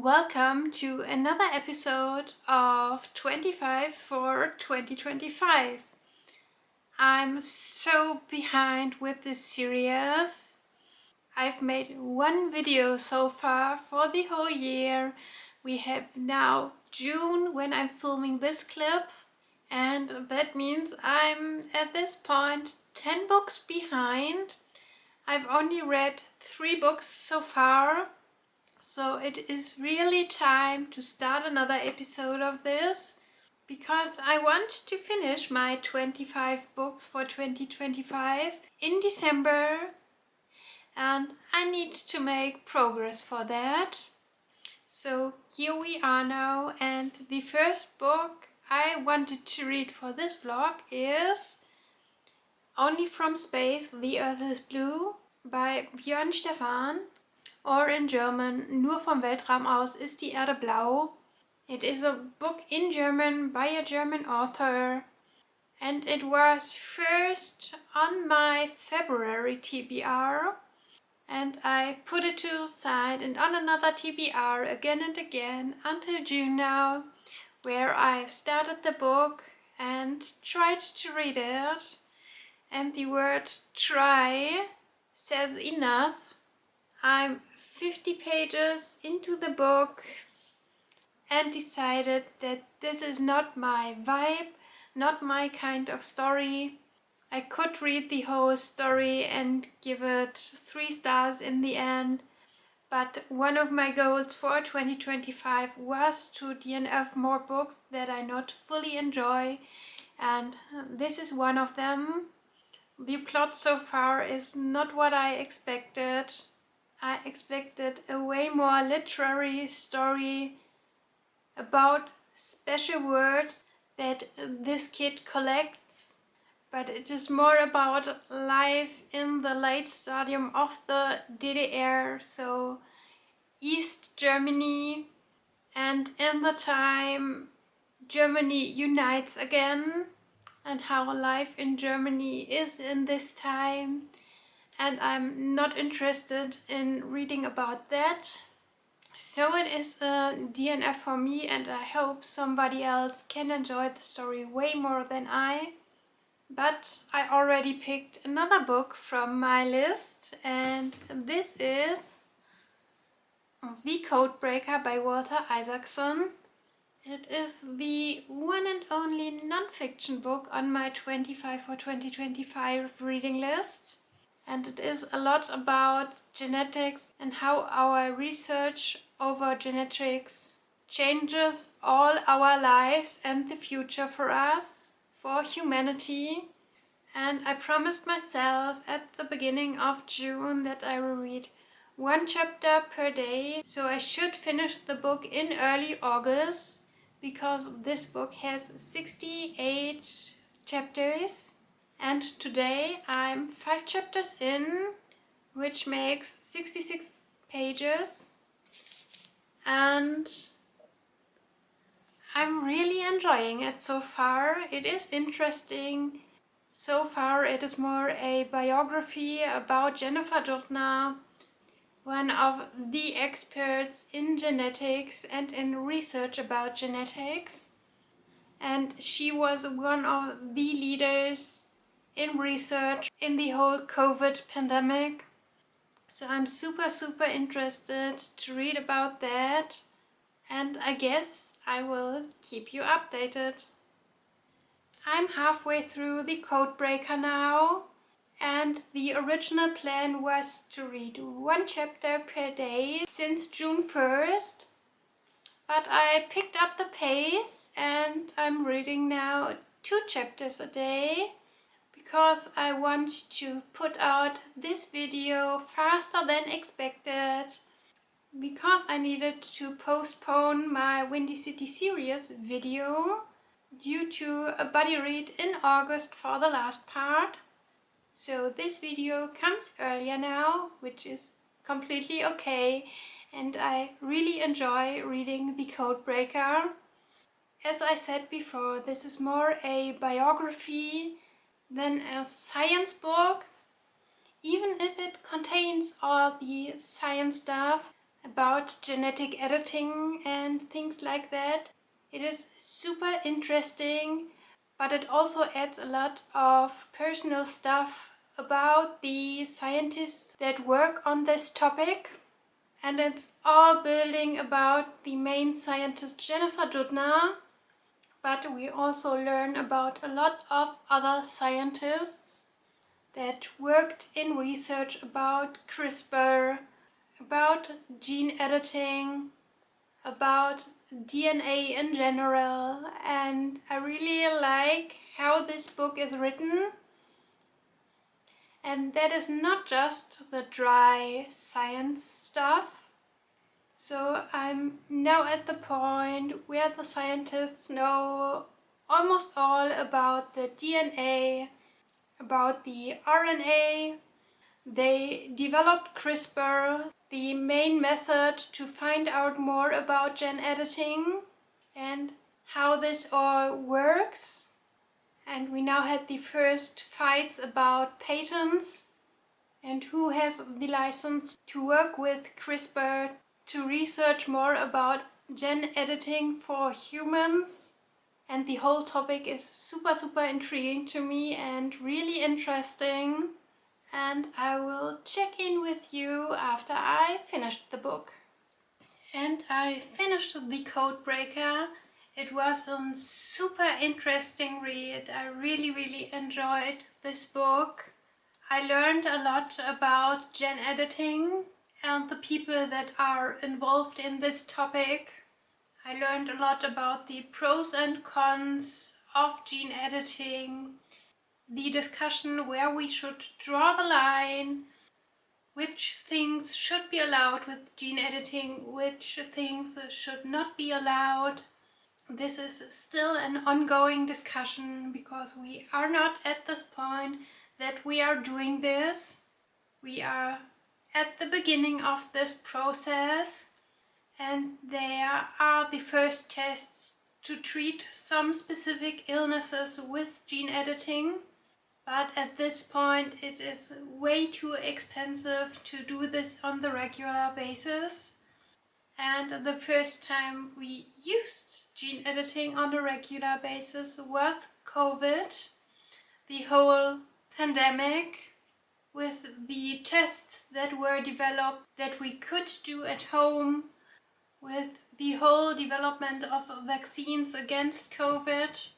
Welcome to another episode of 25 for 2025. I'm so behind with this series. I've made one video so far for the whole year. We have now June when I'm filming this clip, and that means I'm at this point 10 books behind. I've only read 3 books so far. So it is really time to start another episode of this because I want to finish my 25 books for 2025 in December, and I need to make progress for that. So here we are now, and the first book I wanted to read for this vlog is Only from Space, The Earth is Blue by Björn Stefan. Or in German, Nur vom Weltraum aus ist die Erde blau. It is a book in German by a German author, and it was first on my February TBR, and I put it to the side and on another TBR again and again until June now, where I've started the book and tried to read it, and the word try says enough. I'm 50 pages into the book and decided that this is not my vibe, not my kind of story. I could read the whole story and give it 3 stars in the end, but one of my goals for 2025 was to DNF more books that I not fully enjoy, and this is one of them. The plot so far is not what I expected. I expected a way more literary story about special words that this kid collects, but it is more about life in the late stadium of the DDR, so East Germany, and in the time Germany unites again, and how life in Germany is in this time. And I'm not interested in reading about that. So it is a DNF for me, and I hope somebody else can enjoy the story way more than I. But I already picked another book from my list, and this is The Codebreaker by Walter Isaacson. It is the one and only non-fiction book on my 25 for 2025 reading list. And it is a lot about genetics and how our research over genetics changes all our lives and the future for us, for humanity. And I promised myself at the beginning of June that I will read 1 chapter per day, so I should finish the book in early August, because this book has 68 chapters. And today I'm 5 chapters in, which makes 66 pages, and I'm really enjoying it so far. It is interesting. So far it is more a biography about Jennifer Doudna, one of the experts in genetics and in research about genetics. And she was one of the leaders in research in the whole COVID pandemic. So I'm super interested to read about that, and I guess I will keep you updated. I'm halfway through The Codebreaker now, and the original plan was to read 1 chapter per day since June 1st. But I picked up the pace and I'm reading now 2 chapters a day, because I want to put out this video faster than expected, because I needed to postpone my Windy City series video due to a buddy read in August for the last part. So this video comes earlier now, which is completely okay, and I really enjoy reading The Codebreaker. As I said before, this is more a biography than a science book, even if it contains all the science stuff. about genetic editing and things like that. It is super interesting, but it also adds a lot of personal stuff about the scientists that work on this topic. And it's all building about the main scientist Jennifer Doudna, but we also learn about a lot of other scientists that worked in research about CRISPR, about gene editing, about DNA in general, and I really like how this book is written. And that is not just the dry science stuff. So I'm now at the point where the scientists know almost all about the DNA, about the RNA. They developed CRISPR, the main method to find out more about gene editing and how this all works. And we now had the first fights about patents and who has the license to work with CRISPR to research more about gene editing for humans. And the whole topic is super intriguing to me and really interesting. And I will check in with you after I finished the book. And I finished The Codebreaker. It was a super interesting read. I really enjoyed this book. I learned a lot about gene editing and the people that are involved in this topic. I learned a lot about the pros and cons of gene editing, the discussion where we should draw the line, which things should be allowed with gene editing, which things should not be allowed. This is still an ongoing discussion because we are not at this point that we are doing this. We are at the beginning of this process, and there are the first tests to treat some specific illnesses with gene editing. But at this point it is way too expensive to do this on the regular basis. And the first time we used gene editing on a regular basis was COVID, the whole pandemic, with the tests that were developed that we could do at home, with the whole development of vaccines against COVID.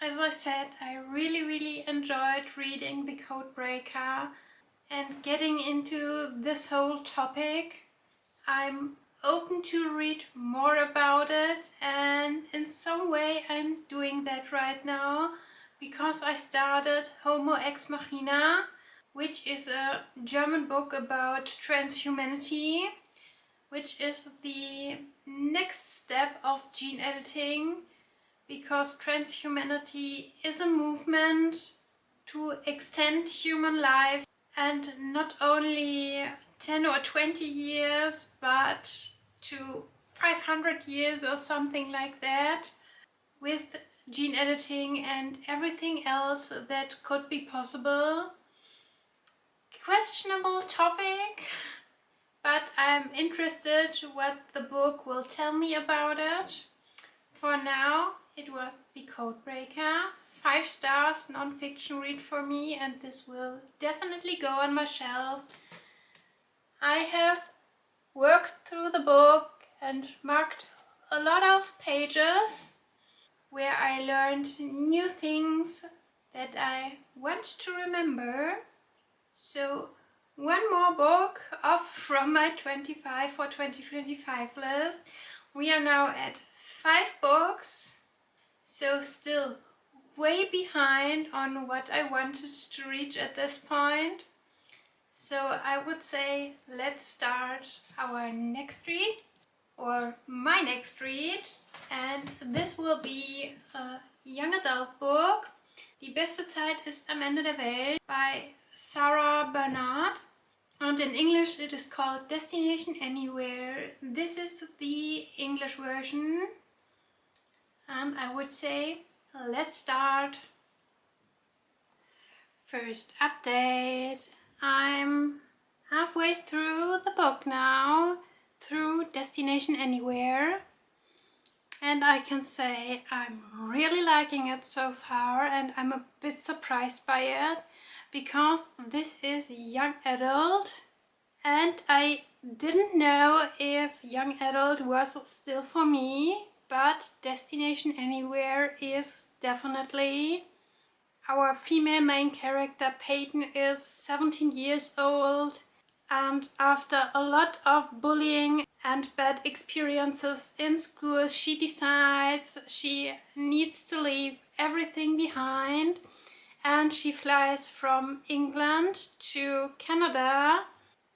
As I said, I really enjoyed reading The Codebreaker and getting into this whole topic. I'm open to read more about it, and in some way I'm doing that right now because I started Homo Ex Machina, which is a German book about transhumanity, which is the next step of gene editing, because transhumanity is a movement to extend human life, and not only 10 or 20 years, but to 500 years or something like that, with gene editing and everything else that could be possible. Questionable topic, but I'm interested what the book will tell me about it. For now, it was The Codebreaker. 5 stars, non-fiction read for me, and this will definitely go on my shelf. I have worked through the book and marked a lot of pages where I learned new things that I want to remember. So one more book off from my 25 for 2025 list. We are now at 5 books, so still way behind on what I wanted to reach at this point. So I would say let's start our next read, or my next read, and this will be a young adult book. Die beste Zeit ist am Ende der Welt by Sarah Bernard, and in English it is called Destination Anywhere. This is the English version, and I would say let's start. First update. I'm halfway through the book now. through Destination Anywhere, and I can say I'm really liking it so far, and I'm a bit surprised by it because this is young adult, and I didn't know if young adult was still for me, but Destination Anywhere is definitely. Our female main character Peyton is 17 years old, and after a lot of bullying and bad experiences in school, she decides she needs to leave everything behind, and she flies from England to Canada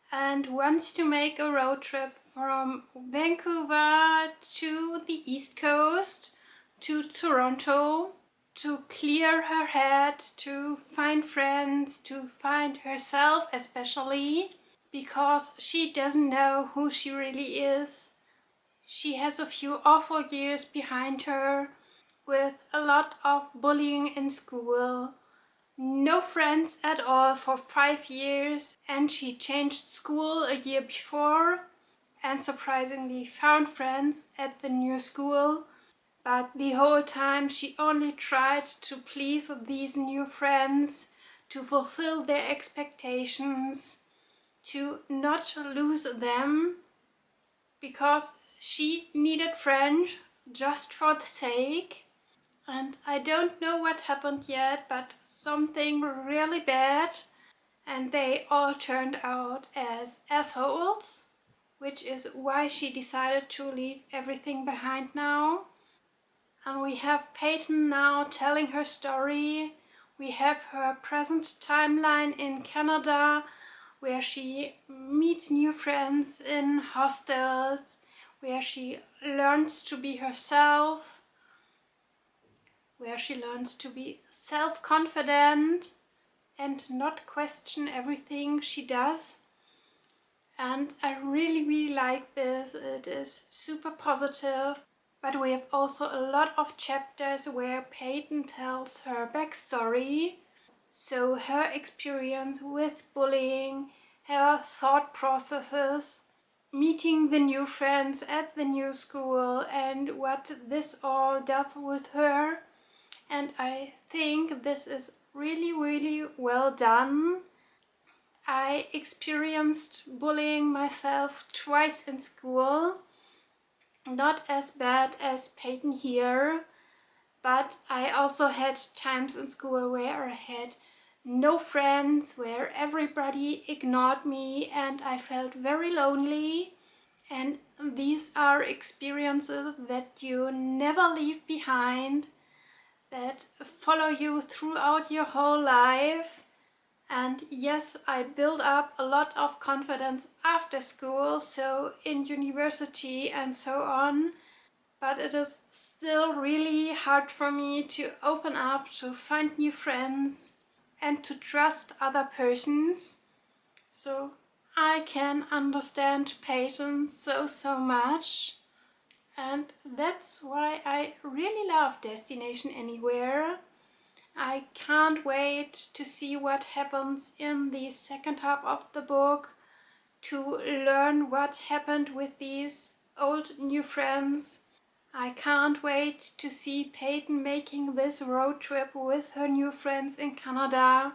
and wants to make a road trip from Vancouver to the East Coast to Toronto to clear her head, to find friends, to find herself especially, because she doesn't know who she really is. She has a few awful years behind her with a lot of bullying in school, no friends at all for 5 years, and she changed school a year before and surprisingly found friends at the new school. But the whole time she only tried to please these new friends, to fulfill their expectations, to not lose them, because she needed friends just for the sake. And I don't know what happened yet, but something really bad, and they all turned out as assholes, which is why she decided to leave everything behind now. And we have Peyton now telling her story. We have her present timeline in Canada, where she meets new friends in hostels, where she learns to be herself, where she learns to be self-confident and not question everything she does. And I really like this. It is super positive. But we have also a lot of chapters where Peyton tells her backstory. So her experience with bullying, her thought processes, meeting the new friends at the new school, and what this all does with her. And I think this is really well done. I experienced bullying myself twice in school. Not as bad as Peyton here, but I also had times in school where I had no friends, where everybody ignored me and I felt very lonely. And these are experiences that you never leave behind, that follow you throughout your whole life. And yes, I built up a lot of confidence after school, so in university and so on. But it is still really hard for me to open up, to find new friends and to trust other persons. So I can understand Peyton so much. And that's why I really love Destination Anywhere. I can't wait to see what happens in the second half of the book, to learn what happened with these old new friends. I can't wait to see Peyton making this road trip with her new friends in Canada,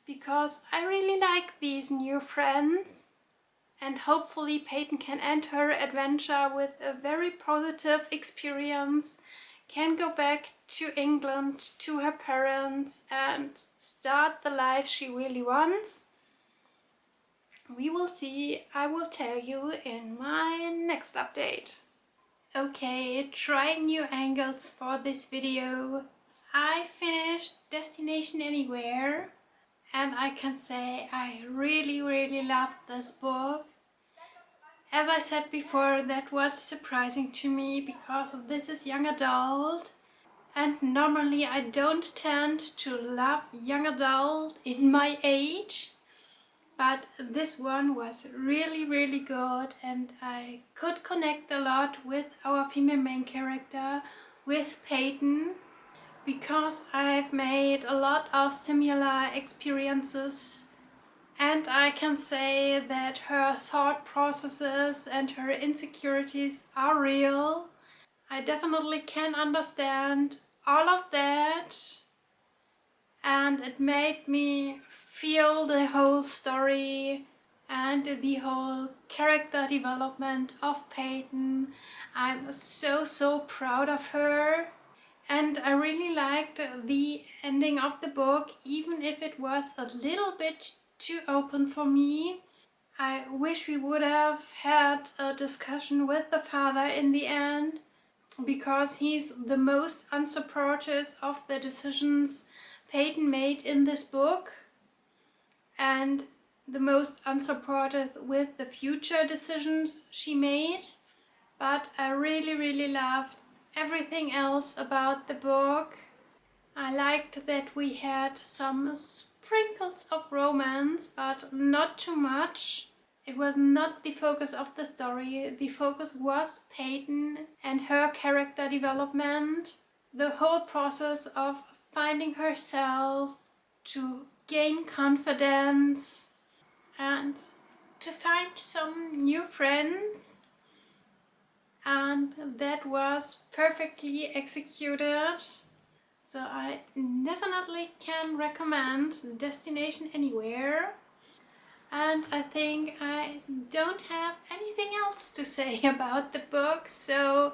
because I really like these new friends, and hopefully Peyton can end her adventure with a very positive experience, can go back to England to her parents and start the life she really wants. We will see. I will tell you in my next update. Okay, trying new angles for this video. I finished Destination Anywhere, and I can say I really loved this book. As I said before, that was surprising to me because this is young adult, and normally I don't tend to love young adult in my age. But this one was really good, and I could connect a lot with our female main character, with Peyton, because I've made a lot of similar experiences And I can say that her thought processes and her insecurities are real. I definitely can understand all of that, and it made me feel the whole story and the whole character development of Peyton. I'm so proud of her, and I really liked the ending of the book, even if it was a little bit too open for me. I wish we would have had a discussion with the father in the end, because he's the most unsupportive of the decisions Peyton made in this book, and the most unsupportive with the future decisions she made. But I really loved everything else about the book. I liked that we had some sprinkles of romance, but not too much. It was not the focus of the story. The focus was Peyton and her character development. The whole process of finding herself, to gain confidence, and to find some new friends. And that was perfectly executed. So I definitely can recommend Destination Anywhere. And I think I don't have anything else to say about the book, so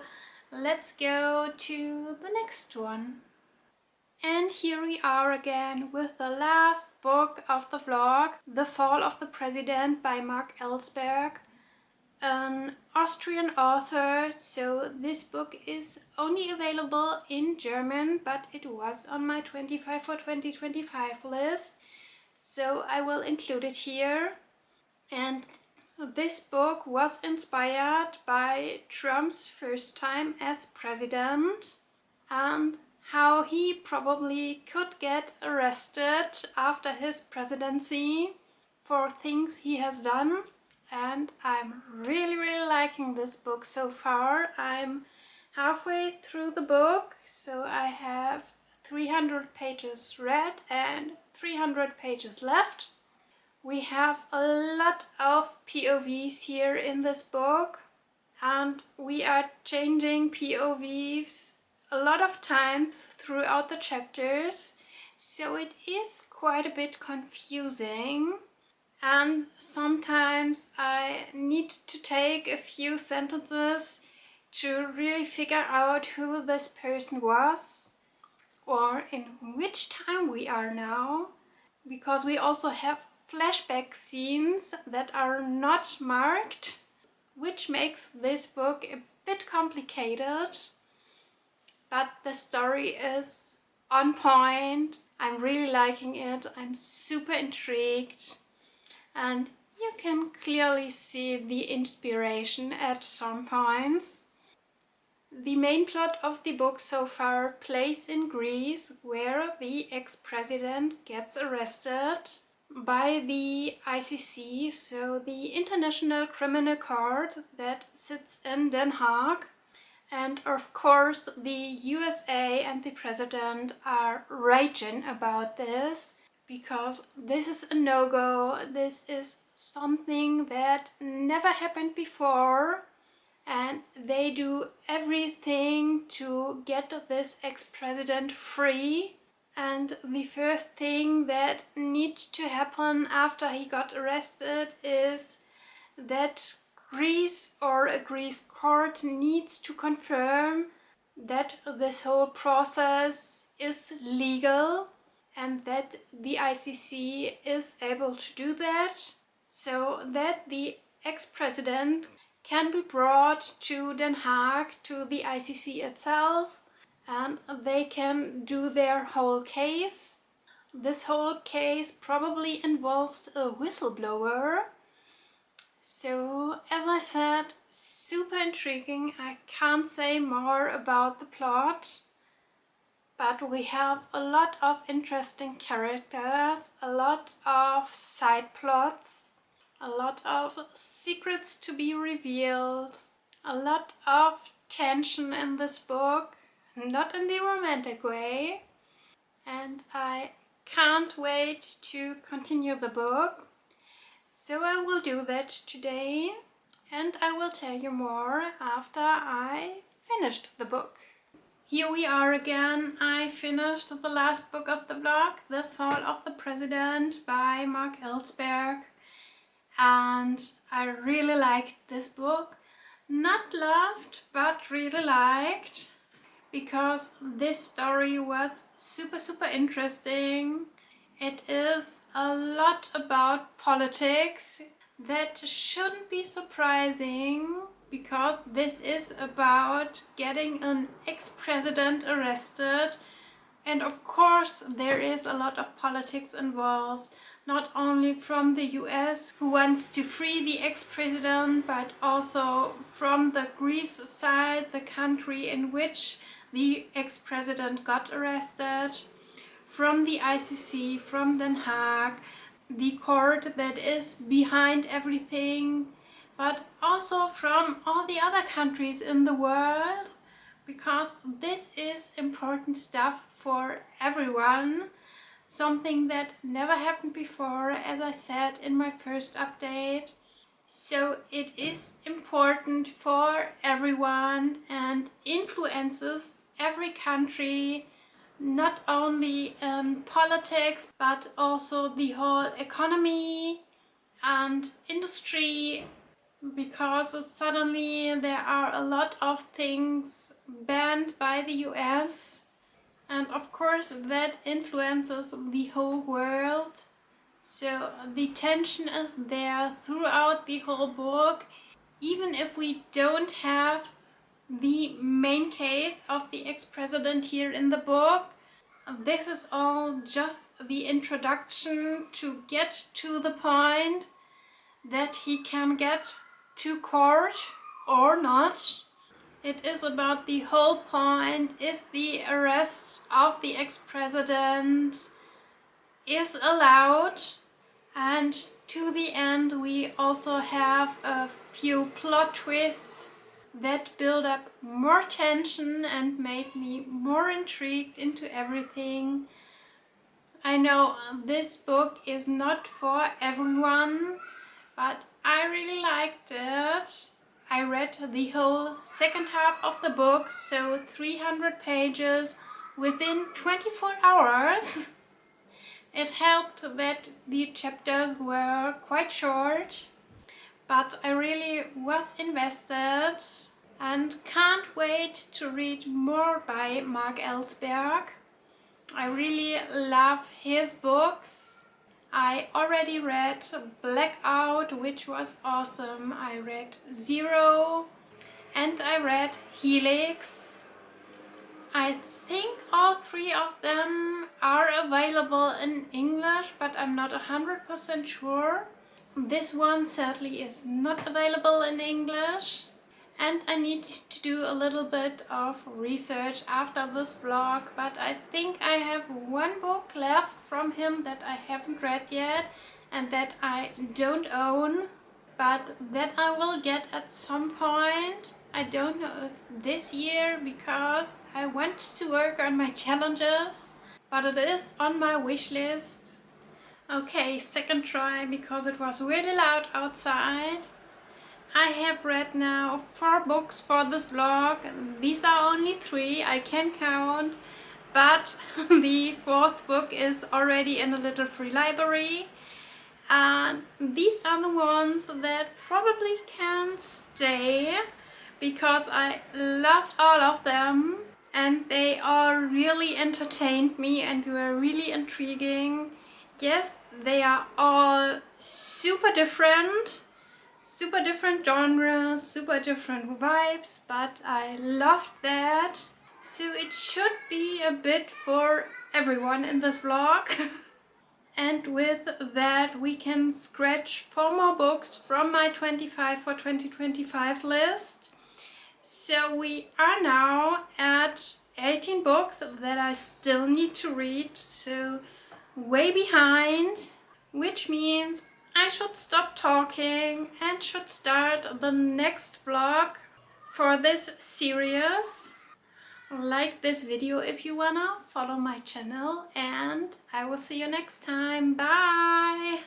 let's go to the next one. And here we are again with the last book of the vlog, The Fall of the President by Mark Ellsberg, an Austrian author. So this book is only available in German, but it was on my 25 for 2025 list, so I will include it here. And this book was inspired by Trump's first time as president and how he probably could get arrested after his presidency for things he has done. And I'm really liking this book so far. I'm halfway through the book, so I have 300 pages read and 300 pages left. We have a lot of POVs here in this book, and we are changing POVs a lot of times throughout the chapters, so it is quite a bit confusing. And sometimes I need to take a few sentences to really figure out who this person was or in which time we are now, because we also have flashback scenes that are not marked, which makes this book a bit complicated. But the story is on point. I'm really liking it. I'm super intrigued. And you can clearly see the inspiration at some points. The main plot of the book so far plays in Greece, where the ex-president gets arrested by the ICC, so the International Criminal Court that sits in Den Haag. And of course the USA and the president are raging about this, because this is a no-go. This is something that never happened before, and they do everything to get this ex-president free. And the first thing that needs to happen after he got arrested is that Greece, or a Greece court, needs to confirm that this whole process is legal and that the ICC is able to do that, so that the ex-president can be brought to Den Haag, to the ICC itself, and they can do their whole case. This whole case probably involves a whistleblower. So, as I said, super intriguing. I can't say more about the plot, but we have a lot of interesting characters, a lot of side plots, a lot of secrets to be revealed, a lot of tension in this book, not in the romantic way, and I can't wait to continue the book. So I will do that today, and I will tell you more after I finished the book. Here we are again. I finished the last book of the blog, The Fall of the President by Mark Ellsberg, and I really liked this book. Not loved, but really liked, because this story was super interesting. It is a lot about politics. That shouldn't be surprising, because this is about getting an ex-president arrested. And of course there is a lot of politics involved, not only from the US, who wants to free the ex-president, but also from the Greece side, the country in which the ex-president got arrested, from the ICC, from Den Haag, the court that is behind everything, but also from all the other countries in the world, because this is important stuff for everyone. Something that never happened before, as I said in my first update. So it is important for everyone and influences every country, not only in politics, but also the whole economy and industry, because suddenly there are a lot of things banned by the US, and of course that influences the whole world. So the tension is there throughout the whole book, even if we don't have the main case of the ex-president here in the book. This is all just the introduction to get to the point that he can get to court or not. It is about the whole point if the arrest of the ex-president is allowed, and to the end we also have a few plot twists that build up more tension and made me more intrigued into everything. I know this book is not for everyone, but I really liked it. I read the whole second half of the book, so 300 pages, within 24 hours. It helped that the chapters were quite short, but I really was invested and can't wait to read more by Mark Ellsberg. I really love his books. I already read Blackout, which was awesome. I read Zero and I read Helix. I think all three of them are available in English, but I'm not 100% sure. This one sadly is not available in English, and I need to do a little bit of research after this vlog, but I think I have one book left from him that I haven't read yet and that I don't own, but that I will get at some point. I don't know if this year, because I want to work on my challenges, but it is on my wish list. Okay, second try, because it was really loud outside. I have read now 4 books for this vlog. These are only 3, I can count, but the 4th book is already in a little free library. And these are the ones that probably can stay, because I loved all of them and they all really entertained me and were really intriguing. Yes, they are all super different genres, super different vibes, but I loved that. So it should be a bit for everyone in this vlog. And with that we can scratch 4 more books from my 25 for 2025 list. So we are now at 18 books that I still need to read, so way behind, which means I should stop talking and should start the next vlog for this series. Like this video if you wanna, follow my channel, and I will see you next time. Bye!